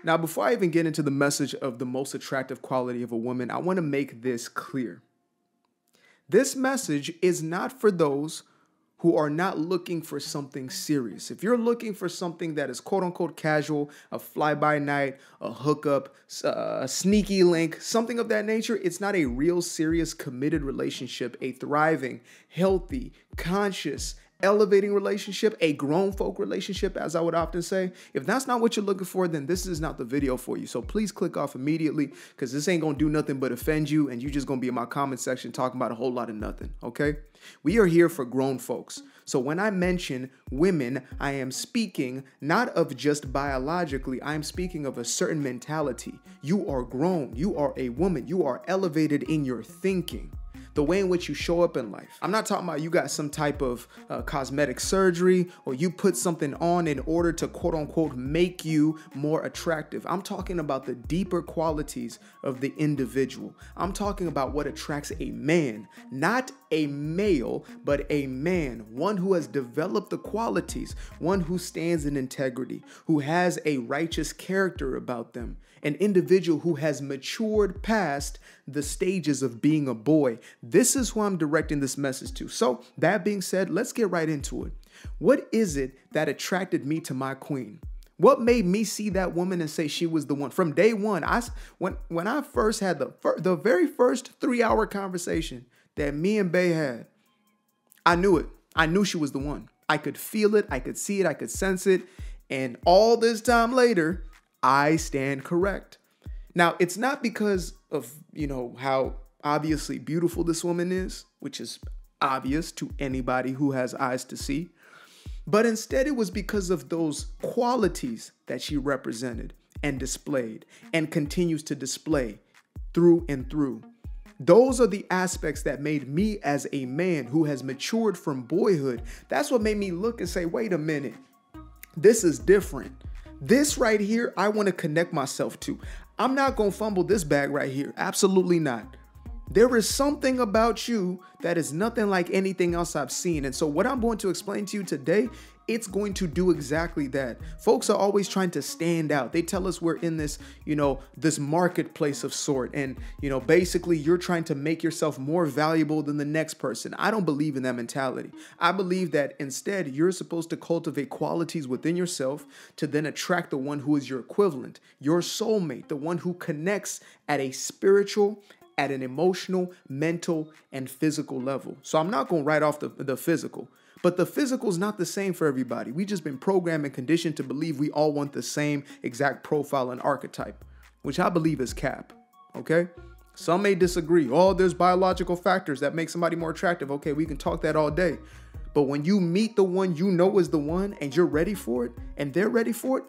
Now, before I even get into the message of the most attractive quality of a woman, I want to make this clear. This message is not for those who are not looking for something serious. If you're looking for something that is quote unquote casual, a fly-by-night, a hookup, a sneaky link, something of that nature, it's not a real serious committed relationship, a thriving, healthy, conscious, elevating relationship, a grown folk relationship, as I would often say. If that's not what you're looking for, then this is not the video for you. So please click off immediately, because this ain't gonna do nothing but offend you, and you just gonna be in my comment section talking about a whole lot of nothing, okay? We are here for grown folks. So when I mention women, I am speaking not of just biologically, I am speaking of a certain mentality. You are grown, you are a woman, you are elevated in your thinking, the way in which you show up in life. I'm not talking about you got some type of cosmetic surgery or you put something on in order to quote unquote make you more attractive. I'm talking about the deeper qualities of the individual. I'm talking about what attracts a man, not a male, but a man, one who has developed the qualities, one who stands in integrity, who has a righteous character about them, an individual who has matured past the stages of being a boy. This is who I'm directing this message to. So that being said, let's get right into it. What is it that attracted me to my queen? What made me see that woman and say she was the one? From day one, when I first had the very first 3-hour conversation that me and Bay had, I knew it. I knew she was the one. I could feel it. I could see it. I could sense it. And all this time later, I stand correct. Now, it's not because of, how obviously beautiful this woman is, which is obvious to anybody who has eyes to see, but instead it was because of those qualities that she represented and displayed and continues to display through and through. Those are the aspects that made me, as a man who has matured from boyhood, that's what made me look and say, wait a minute, this is different. This right here, I want to connect myself to. I'm not going to fumble this bag right here. Absolutely not. There is something about you that is nothing like anything else I've seen. And so what I'm going to explain to you today, it's going to do exactly that. Folks are always trying to stand out. They tell us we're in this, this marketplace of sort. And, basically you're trying to make yourself more valuable than the next person. I don't believe in that mentality. I believe that instead you're supposed to cultivate qualities within yourself to then attract the one who is your equivalent, your soulmate, the one who connects at a spiritual, at an emotional, mental, and physical level. So I'm not going to write off the physical. But the physical is not the same for everybody. We just been programmed and conditioned to believe we all want the same exact profile and archetype, which I believe is cap, okay? Some may disagree. Oh, there's biological factors that make somebody more attractive. Okay, we can talk that all day. But when you meet the one you know is the one and you're ready for it and they're ready for it,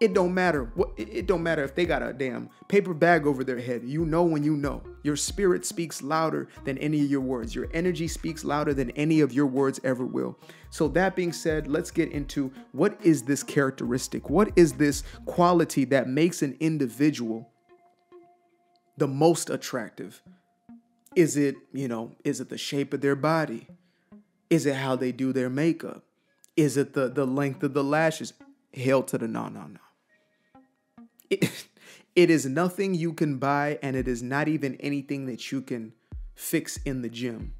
it don't matter. It don't matter if they got a damn paper bag over their head. You know when you know. Your spirit speaks louder than any of your words. Your energy speaks louder than any of your words ever will. So that being said, let's get into what is this characteristic? What is this quality that makes an individual the most attractive? Is it, is it the shape of their body? Is it how they do their makeup? Is it the length of the lashes? Hell to the no. It is nothing you can buy, and it is not even anything that you can fix in the gym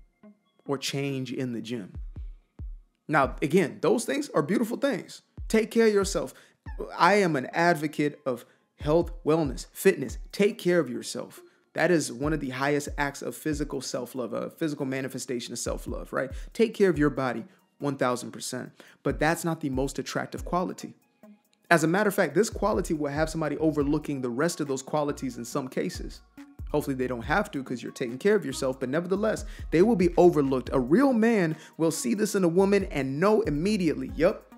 or change in the gym. Now, again, those things are beautiful things. Take care of yourself. I am an advocate of health, wellness, fitness. Take care of yourself. That is one of the highest acts of physical self-love, a physical manifestation of self-love, right? Take care of your body 1000%. But that's not the most attractive quality. As a matter of fact, this quality will have somebody overlooking the rest of those qualities in some cases. Hopefully they don't have to because you're taking care of yourself, but nevertheless, they will be overlooked. A real man will see this in a woman and know immediately, yep,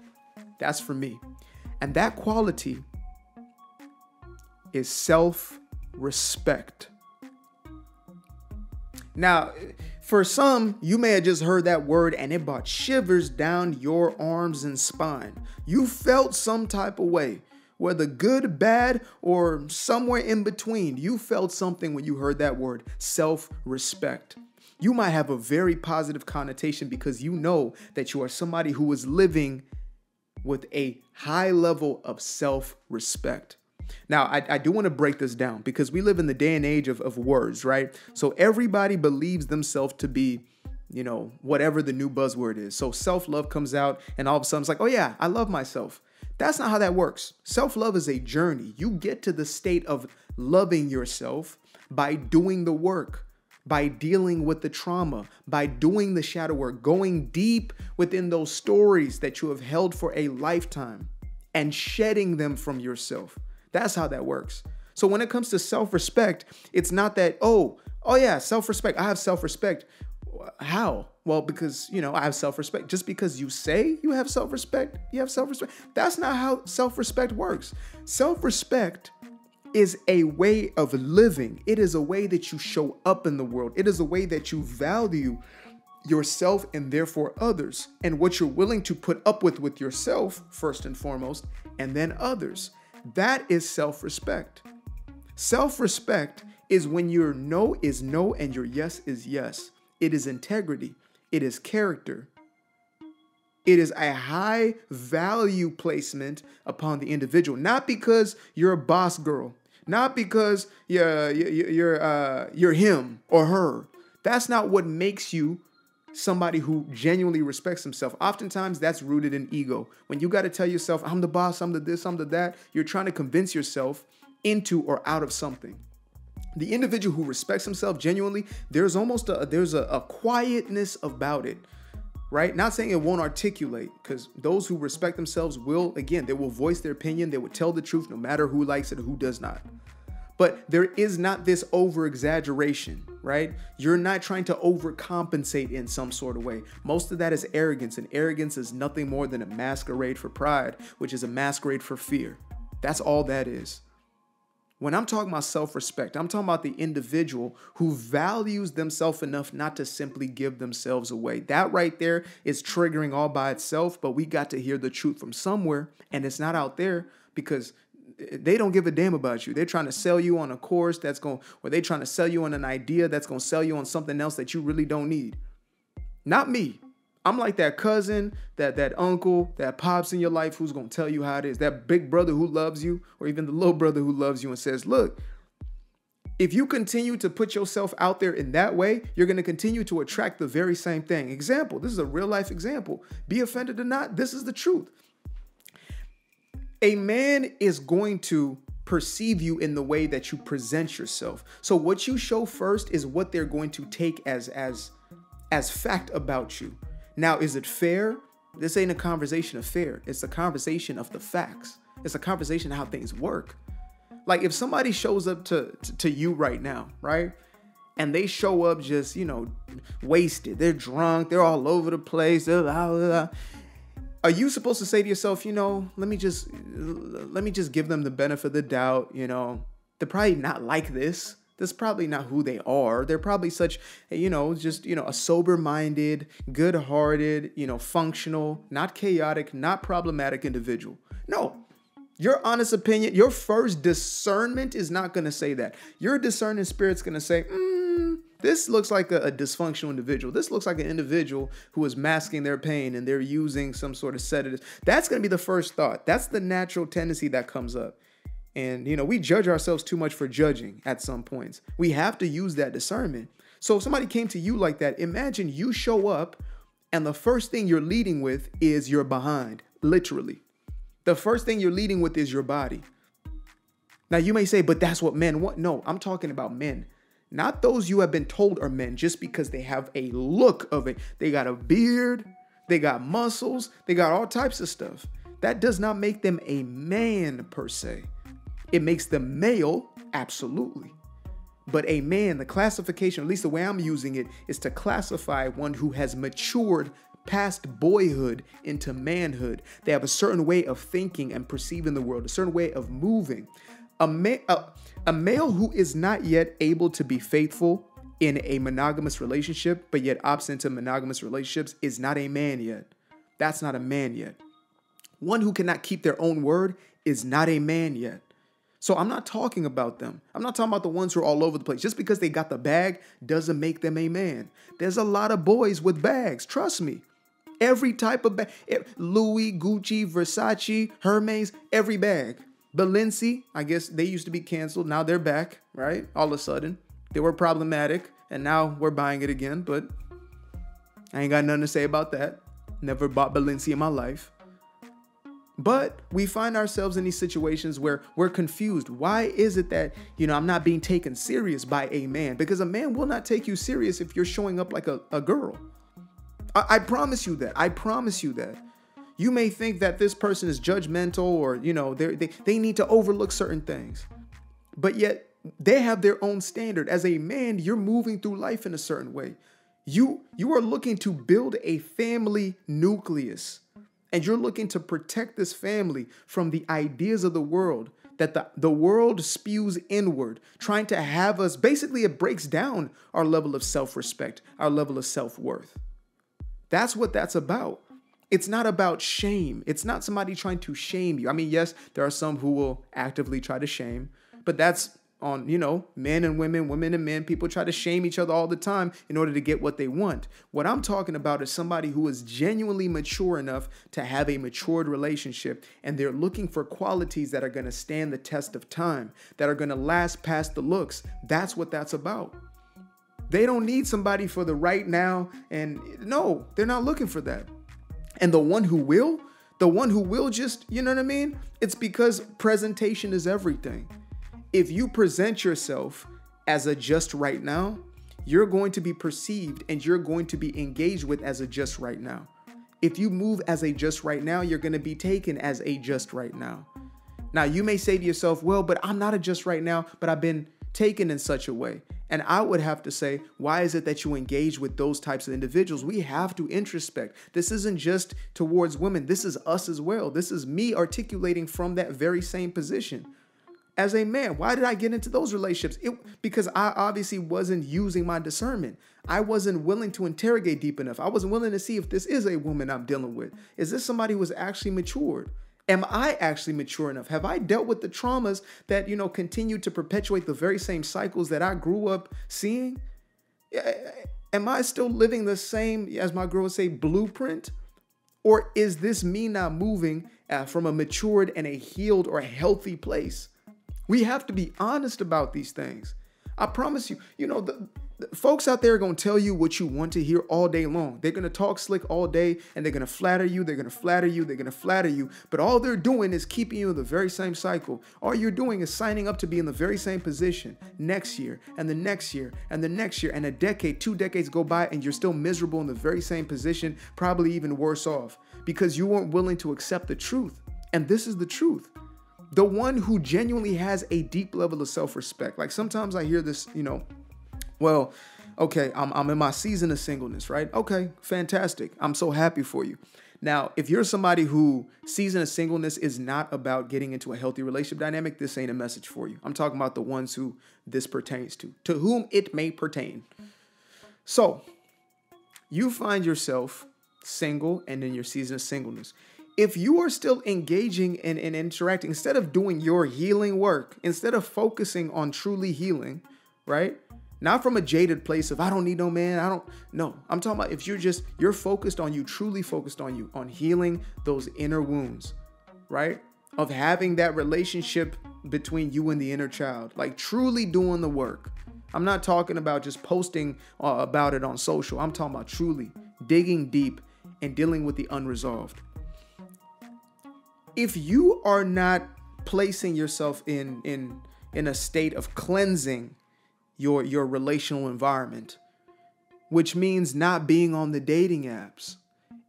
that's for me. And that quality is self-respect. Now, for some, you may have just heard that word and it brought shivers down your arms and spine. You felt some type of way, whether good, bad, or somewhere in between. You felt something when you heard that word, self-respect. You might have a very positive connotation because you know that you are somebody who is living with a high level of self-respect. Now, I do want to break this down because we live in the day and age of words, right? So everybody believes themselves to be, whatever the new buzzword is. So self-love comes out and all of a sudden it's like, oh yeah, I love myself. That's not how that works. Self-love is a journey. You get to the state of loving yourself by doing the work, by dealing with the trauma, by doing the shadow work, going deep within those stories that you have held for a lifetime and shedding them from yourself. That's how that works. So when it comes to self-respect, it's not that, oh yeah, self-respect. I have self-respect. How? Well, because, I have self-respect. Just because you say you have self-respect, you have self-respect. That's not how self-respect works. Self-respect is a way of living. It is a way that you show up in the world. It is a way that you value yourself and therefore others, and what you're willing to put up with yourself first and foremost, and then others. That is self-respect. Self-respect is when your no is no and your yes is yes. It is integrity. It is character. It is a high value placement upon the individual, not because you're a boss girl, not because you're him or her. That's not what makes you somebody who genuinely respects himself. Oftentimes that's rooted in ego. When you got to tell yourself, I'm the boss, I'm the this, I'm the that, you're trying to convince yourself into or out of something. The individual who respects himself genuinely, there's a quietness about it, right? Not saying it won't articulate, because those who respect themselves will, again, they will voice their opinion. They will tell the truth no matter who likes it or who does not. But there is not this over-exaggeration, right? You're not trying to overcompensate in some sort of way. Most of that is arrogance, and arrogance is nothing more than a masquerade for pride, which is a masquerade for fear. That's all that is. When I'm talking about self-respect, I'm talking about the individual who values themselves enough not to simply give themselves away. That right there is triggering all by itself, but we got to hear the truth from somewhere, and it's not out there because they don't give a damn about you. They're trying to sell you on a course or they're trying to sell you on an idea that's going to sell you on something else that you really don't need. Not me. I'm like that cousin, that uncle, that pops in your life who's going to tell you how it is. That big brother who loves you, or even the little brother who loves you and says, look, if you continue to put yourself out there in that way, you're going to continue to attract the very same thing. Example, this is a real life example. Be offended or not, this is the truth. A man is going to perceive you in the way that you present yourself. So what you show first is what they're going to take as fact about you. Now, is it fair? This ain't a conversation of fair. It's a conversation of the facts. It's a conversation of how things work. Like if somebody shows up to you right now, right? And they show up just, wasted. They're drunk. They're all over the place. They're blah, blah, blah. Are you supposed to say to yourself, let me just give them the benefit of the doubt, They're probably not like this. That's probably not who they are. They're probably such, a sober-minded, good-hearted, functional, not chaotic, not problematic individual. No, your honest opinion, your first discernment is not going to say that. Your discerning spirit's going to say, this looks like a dysfunctional individual. This looks like an individual who is masking their pain and they're using some sort of sedative. That's going to be the first thought. That's the natural tendency that comes up. And, we judge ourselves too much for judging at some points. We have to use that discernment. So if somebody came to you like that, imagine you show up and the first thing you're leading with is your behind, literally. The first thing you're leading with is your body. Now you may say, but that's what men want. No, I'm talking about men. Not those you have been told are men just because they have a look of it. They got a beard, they got muscles, they got all types of stuff. That does not make them a man per se. It makes them male, absolutely. But a man, the classification, at least the way I'm using it, is to classify one who has matured past boyhood into manhood. They have a certain way of thinking and perceiving the world, a certain way of moving. A male who is not yet able to be faithful in a monogamous relationship, but yet absent of monogamous relationships, is not a man yet. That's not a man yet. One who cannot keep their own word is not a man yet. So I'm not talking about them. I'm not talking about the ones who are all over the place. Just because they got the bag doesn't make them a man. There's a lot of boys with bags. Trust me. Every type of bag. Louis, Gucci, Versace, Hermes, every bag. Balenci, I guess they used to be canceled. Now they're back, right? All of a sudden. They were problematic, and now we're buying it again, but I ain't got nothing to say about that. Never bought Balenci in my life. But we find ourselves in these situations where we're confused. Why is it that, I'm not being taken serious by a man? Because a man will not take you serious if you're showing up like a girl. I promise you that. I promise you that. You may think that this person is judgmental or, they need to overlook certain things. But yet they have their own standard. As a man, you're moving through life in a certain way. You are looking to build a family nucleus. And you're looking to protect this family from the ideas of the world that the world spews inward, trying to have us, basically it breaks down our level of self-respect, our level of self-worth. That's what that's about. It's not about shame. It's not somebody trying to shame you. I mean, yes, there are some who will actively try to shame, but that's on, men and women, women and men. People try to shame each other all the time in order to get what they want. What I'm talking about is somebody who is genuinely mature enough to have a matured relationship, and they're looking for qualities that are going to stand the test of time, that are going to last past the looks. That's what that's about. They don't need somebody for the right now, and no, they're not looking for that. And the one who will just, you know what I mean? It's because presentation is everything. If you present yourself as a just right now, you're going to be perceived and you're going to be engaged with as a just right now. If you move as a just right now, you're going to be taken as a just right now. Now, you may say to yourself, well, but I'm not a just right now, but I've been taken in such a way. And I would have to say, why is it that you engage with those types of individuals? We have to introspect. This isn't just towards women. This is us as well. This is me articulating from that very same position. As a man, why did I get into those relationships? Because I obviously wasn't using my discernment. I wasn't willing to interrogate deep enough. I wasn't willing to see if this is a woman I'm dealing with. Is this somebody who is actually matured? Am I actually mature enough? Have I dealt with the traumas that, continue to perpetuate the very same cycles that I grew up seeing? Am I still living the same, as my girl would say, blueprint? Or is this me not moving from a matured and a healed or a healthy place? We have to be honest about these things. I promise you, the folks out there are going to tell you what you want to hear all day long. They're going to talk slick all day and they're going to flatter you. They're going to flatter you. They're going to flatter you. But all they're doing is keeping you in the very same cycle. All you're doing is signing up to be in the very same position next year and the next year and the next year, and a decade, 2 decades go by and you're still miserable in the very same position, probably even worse off because you weren't willing to accept the truth. And this is the truth. The one who genuinely has a deep level of self-respect. Like sometimes I hear this, well, okay, I'm in my season of singleness, right? Okay, fantastic. I'm so happy for you. Now, if you're somebody who season of singleness is not about getting into a healthy relationship dynamic, this ain't a message for you. I'm talking about the ones who this pertains to whom it may pertain. So you find yourself single and in your season of singleness. If you are still engaging and interacting, instead of doing your healing work, instead of focusing on truly healing, right? Not from a jaded place of, I don't need no man. No, I'm talking about if you're focused on you, truly focused on you, on healing those inner wounds, right? Of having that relationship between you and the inner child, like truly doing the work. I'm not talking about just posting about it on social. I'm talking about truly digging deep and dealing with the unresolved. If you are not placing yourself in a state of cleansing your relational environment, which means not being on the dating apps,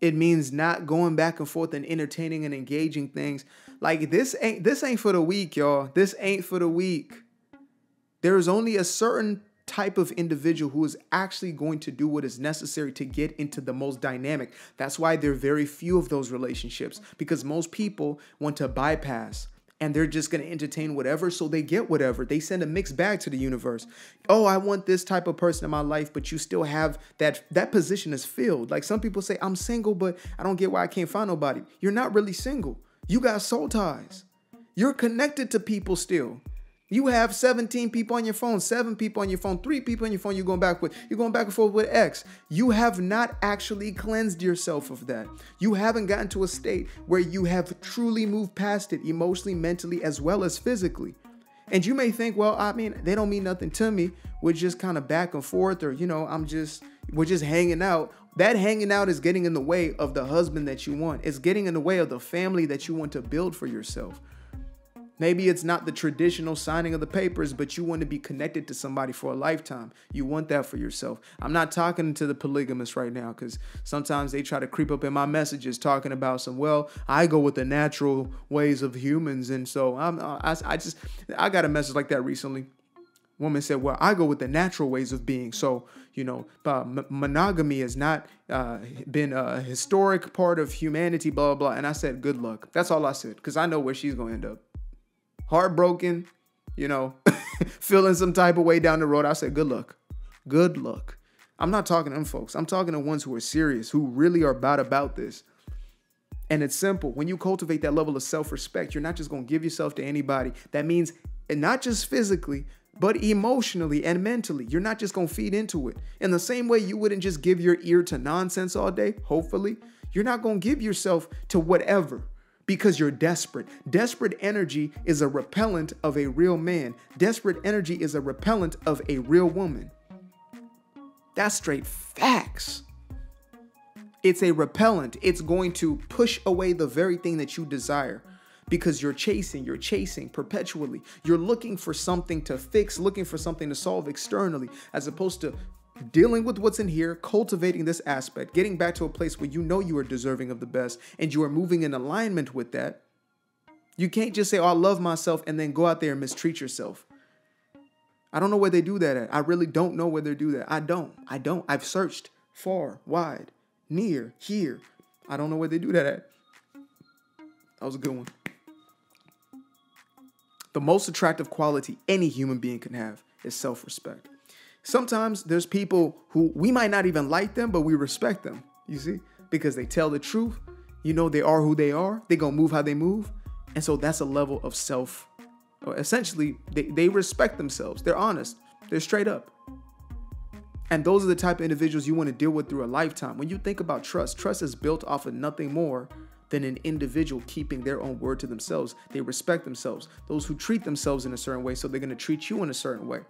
it means not going back and forth and entertaining and engaging things. Like this ain't for the weak, y'all. This ain't for the weak. There is only a certain type of individual who is actually going to do what is necessary to get into the most dynamic. That's why there are very few of those relationships, because most people want to bypass and they're just going to entertain whatever, so they get whatever. They send a mixed bag to the universe. Oh, I want this type of person in my life, but you still have that position is filled. Like some people say, I'm single, but I don't get why I can't find nobody. You're not really single. You got soul ties. You're connected to people still. You have 17 people on your phone, 7 people on your phone, 3 people on your phone you're going back and forth with X. You have not actually cleansed yourself of that. You haven't gotten to a state where you have truly moved past it emotionally, mentally, as well as physically. And you may think, well, I mean, they don't mean nothing to me. We're just kind of back and forth, or, we're just hanging out. That hanging out is getting in the way of the husband that you want. It's getting in the way of the family that you want to build for yourself. Maybe it's not the traditional signing of the papers, but you want to be connected to somebody for a lifetime. You want that for yourself. I'm not talking to the polygamists right now, because sometimes they try to creep up in my messages talking about I go with the natural ways of humans. And so I got a message like that recently. Woman said, well, I go with the natural ways of being. So, monogamy has not been a historic part of humanity, blah, blah, blah. And I said, good luck. That's all I said, because I know where she's going to end up. Heartbroken, feeling some type of way down the road. I said, good luck. Good luck. I'm not talking to them folks. I'm talking to ones who are serious, who really are about this. And it's simple. When you cultivate that level of self-respect, you're not just going to give yourself to anybody. That means, and not just physically, but emotionally and mentally. You're not just going to feed into it. In the same way you wouldn't just give your ear to nonsense all day, hopefully, you're not going to give yourself to whatever. Because you're desperate. Desperate energy is a repellent of a real man. Desperate energy is a repellent of a real woman. That's straight facts. It's a repellent. It's going to push away the very thing that you desire. Because you're chasing perpetually. You're looking for something to fix, looking for something to solve externally, as opposed to dealing with what's in here, cultivating this aspect, getting back to a place where you are deserving of the best and you are moving in alignment with that. You can't just say, oh, I love myself, and then go out there and mistreat yourself. I don't know where they do that at. I really don't know where they do that. I don't. I've searched far, wide, near, here. I don't know where they do that at. That was a good one. The most attractive quality any human being can have is self-respect. Sometimes there's people who we might not even like them, but we respect them, you see, because they tell the truth. They are who they are. They're going to move how they move. And so that's a level of essentially, they respect themselves. They're honest. They're straight up. And those are the type of individuals you want to deal with through a lifetime. When you think about trust is built off of nothing more than an individual keeping their own word to themselves. They respect themselves. Those who treat themselves in a certain way, so they're going to treat you in a certain way.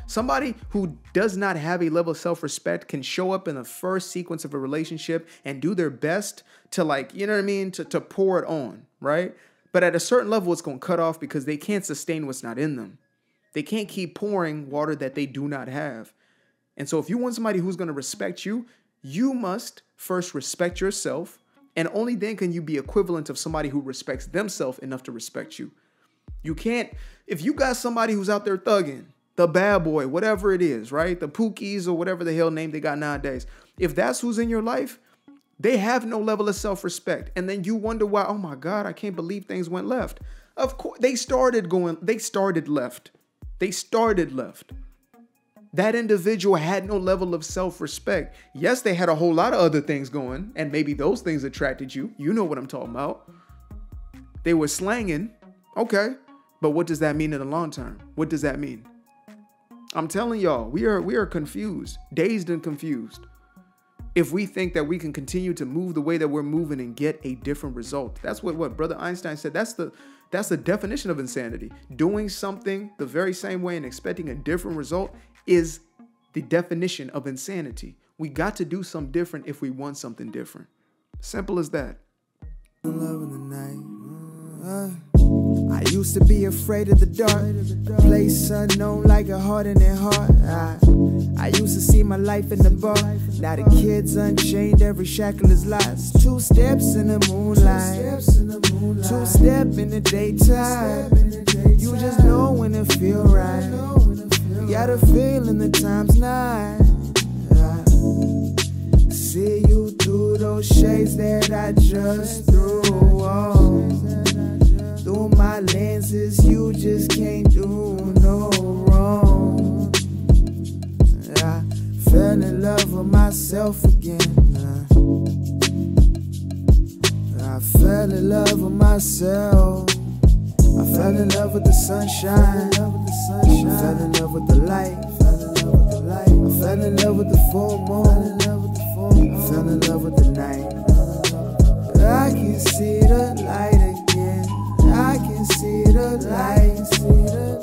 Somebody who does not have a level of self-respect can show up in the first sequence of a relationship and do their best to to pour it on, right? But at a certain level, it's going to cut off because they can't sustain what's not in them. They can't keep pouring water that they do not have. And so if you want somebody who's going to respect you, you must first respect yourself. And only then can you be equivalent of somebody who respects themselves enough to respect you. You can't, if you got somebody who's out there thugging, the bad boy, whatever it is, right? The Pookies or whatever the hell name they got nowadays. If that's who's in your life, they have no level of self-respect. And then you wonder why, oh my God, I can't believe things went left. Of course, they started left. That individual had no level of self-respect. Yes, they had a whole lot of other things going, and maybe those things attracted you. You know what I'm talking about. They were slanging. Okay. But what does that mean in the long term? What does that mean? I'm telling y'all, we are confused, dazed and confused. If we think that we can continue to move the way that we're moving and get a different result. That's what Brother Einstein said. That's the definition of insanity. Doing something the very same way and expecting a different result is the definition of insanity. We got to do something different if we want something different. Simple as that. I used to be afraid of the dark, place unknown like a heart in their heart. I used to see my life in the bar. Now the kids unchained, every shackle is lost. 2 steps in the moonlight, 2 step in the daytime. You just know when it feel right. You got a feeling the time's not. See you through those shades that I just threw on. Through my lenses, you just can't do no wrong. I fell in love with myself again. I fell in love with myself. I fell in love with the sunshine. I fell in love with the light. I fell in love with the full moon. I fell in love with the night. I can see the light again. I can see the light.